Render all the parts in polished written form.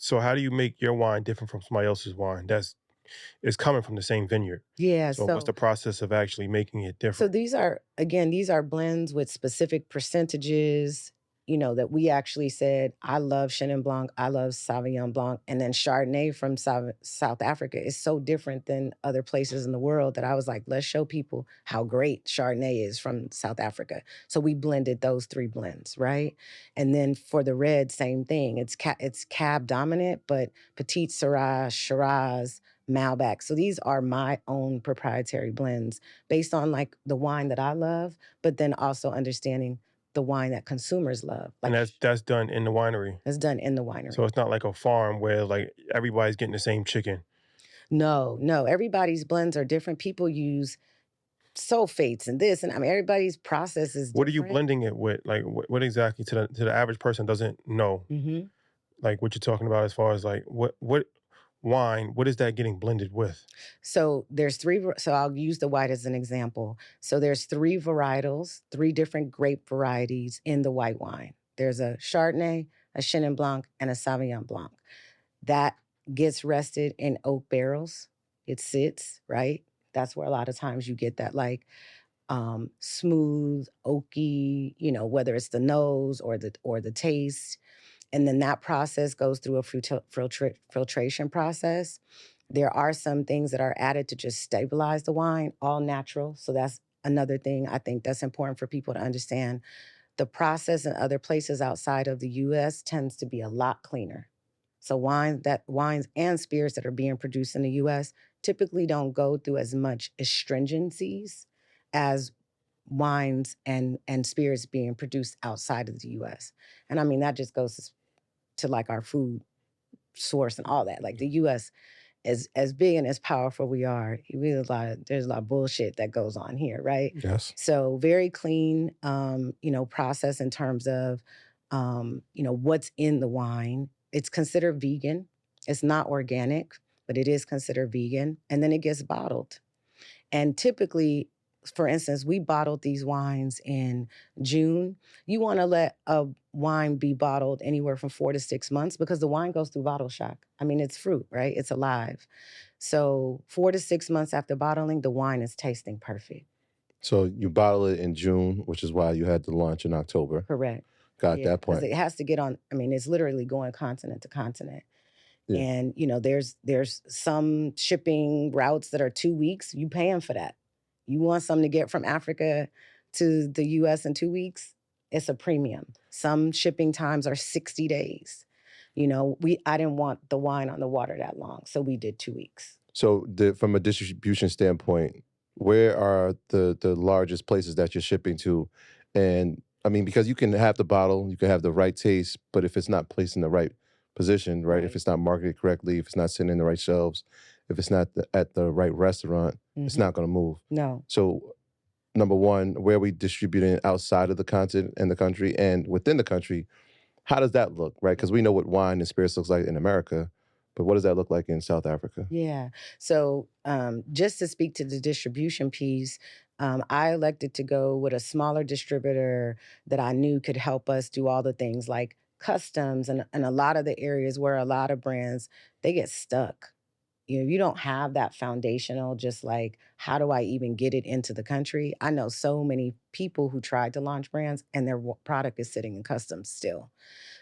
So how do you make your wine different from somebody else's wine that's is coming from the same vineyard? Yeah, So what's the process of actually making it so different? these are again, these are blends with specific percentages, that we actually said, I love Chenin Blanc, I love Sauvignon Blanc, and then Chardonnay from South Africa is so different than other places in the world that I was like, let's show people how great Chardonnay is from South Africa. So we blended those three blends, right? And then for the red, same thing. It's Cab dominant, but Petite Syrah, Shiraz, Malbec. So these are my own proprietary blends based on like the wine that I love, but then also understanding the wine that consumers love. And Like that's done in the winery. it's done in the So winery. it's not like a farm where like everybody's getting the same chicken. No, no, everybody's blends are different. People use sulfates and this, and I mean, everybody's process is What are you different. blending it with? Like what exactly to the average person doesn't know hmm like what you're talking about as far as like what wine, what is that getting blended with? So there's so I'll use the white as an example. So there's three varietals, three different grape varieties in the white wine. There's a Chardonnay, a Chenin Blanc, and a Sauvignon Blanc. That gets rested in oak barrels. It sits, right? That's where a lot of times you get that like smooth, oaky, whether it's the nose or the taste. And then that process goes through a filtration process. There are some things that are added to just stabilize the wine, all natural. So that's another thing I think that's important for people to understand. The process in other places outside of the US tends to be a lot cleaner. So wines and spirits that are being produced in the US typically don't go through as much astringencies as wines and spirits being produced outside of the US. And I mean that just goes to like our food source and all that. Like the US, as big and as powerful we are, there's a lot of bullshit that goes on here, right? Yes. So very clean, process in terms of, what's in the wine. It's considered vegan. It's not organic, but it is considered vegan, and then it gets bottled. And typically, for instance, we bottled these wines in June. You want to let a wine be bottled anywhere from 4 to 6 months because the wine goes through bottle shock. I mean, it's fruit, right? It's alive. So 4 to 6 months after bottling, the wine is tasting perfect. So you bottle it in June, which is why you had the launch in October. Correct. Got Yeah, that because point. it has to get on. I mean, it's literally going continent to continent. Yeah. And there's some shipping routes that are 2 weeks. You paying for that. You want something to get from Africa to the US in 2 weeks, it's a premium. Some shipping times are 60 days. I didn't want the wine on the water that long, so we did 2 weeks. So from a distribution standpoint, where are the largest places that you're shipping to? And I mean, because you can have the bottle, you can have the right taste, but if it's not placed in the right position, right? If Right. it's not marketed correctly, if it's not sitting in the right shelves, if it's not at the right restaurant, it's Mhm. not going to move. No. So number one, where are we distributing it outside of the continent and the country and within the country? How does that look, right? Because we know what wine and spirits looks like in America, but what does that look like in South Africa? Yeah. So, just to speak to the distribution piece, I elected to go with a smaller distributor that I knew could help us do all the things like customs and a lot of the areas where a lot of brands they get stuck. You don't have that foundational, just like, how do I even get it into the country? I know so many people who tried to launch brands and their product is sitting in customs still.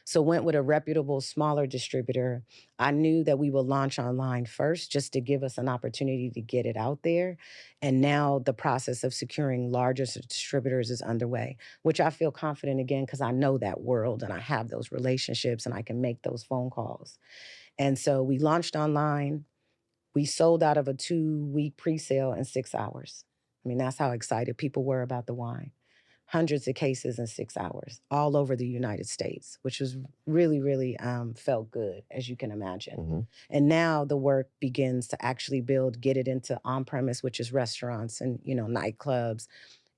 So went with a reputable, smaller distributor. I knew that we will launch online first just to give us an opportunity to get it out there. And now the process of securing larger distributors is underway, which I feel confident again because I know that world and I have those relationships and I can make those phone calls. And so we launched online. We sold out of a 2 week pre sale in 6 hours. I mean, that's how excited people were about the wine. Hundreds of cases in 6 hours, all over the United States, which was really, really felt good, as you can imagine. Mhm. And now the work begins to actually get it into on premise, which is restaurants and nightclubs.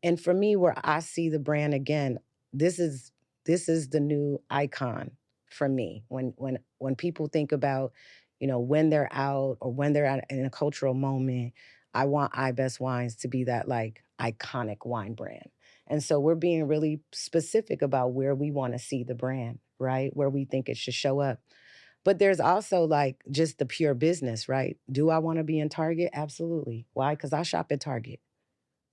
And for me, where I see the brand again, this is this is the new icon for me. When people think about, when they're out or when they're in a cultural moment, I want iBest Wines to be that like iconic wine brand. And so we're being really specific about where we want to see the brand, right? Where we think it should show up. But there's also like just the pure business, right? Do I want to be in Target? Absolutely. Why? Because I shop at Target.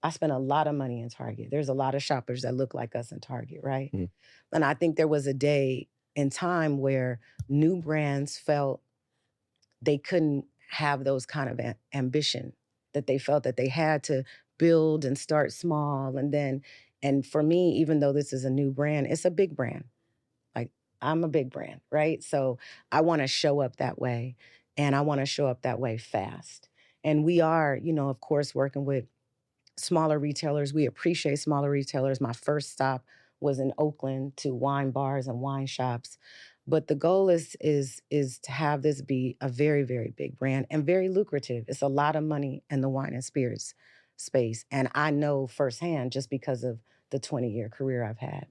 I spend a lot of money in Target. There's a lot of shoppers that look like us in Target, right? Mm. And I think there was a day in time where new brands felt they couldn't have those kind of ambition, that they felt that they had to build and start small. And for me, even though this is a new brand, it's a big brand. Like, I'm a big brand, right? So I want to show up that way, and I want to show up that way fast. And we are, of course, working with smaller retailers. We appreciate smaller retailers. My first stop was in Oakland to wine bars and wine shops. But the goal is to have this be a very, very big brand and very lucrative. It's a lot of money in the wine and spirits space. And I know firsthand just because of the 20-year career I've had.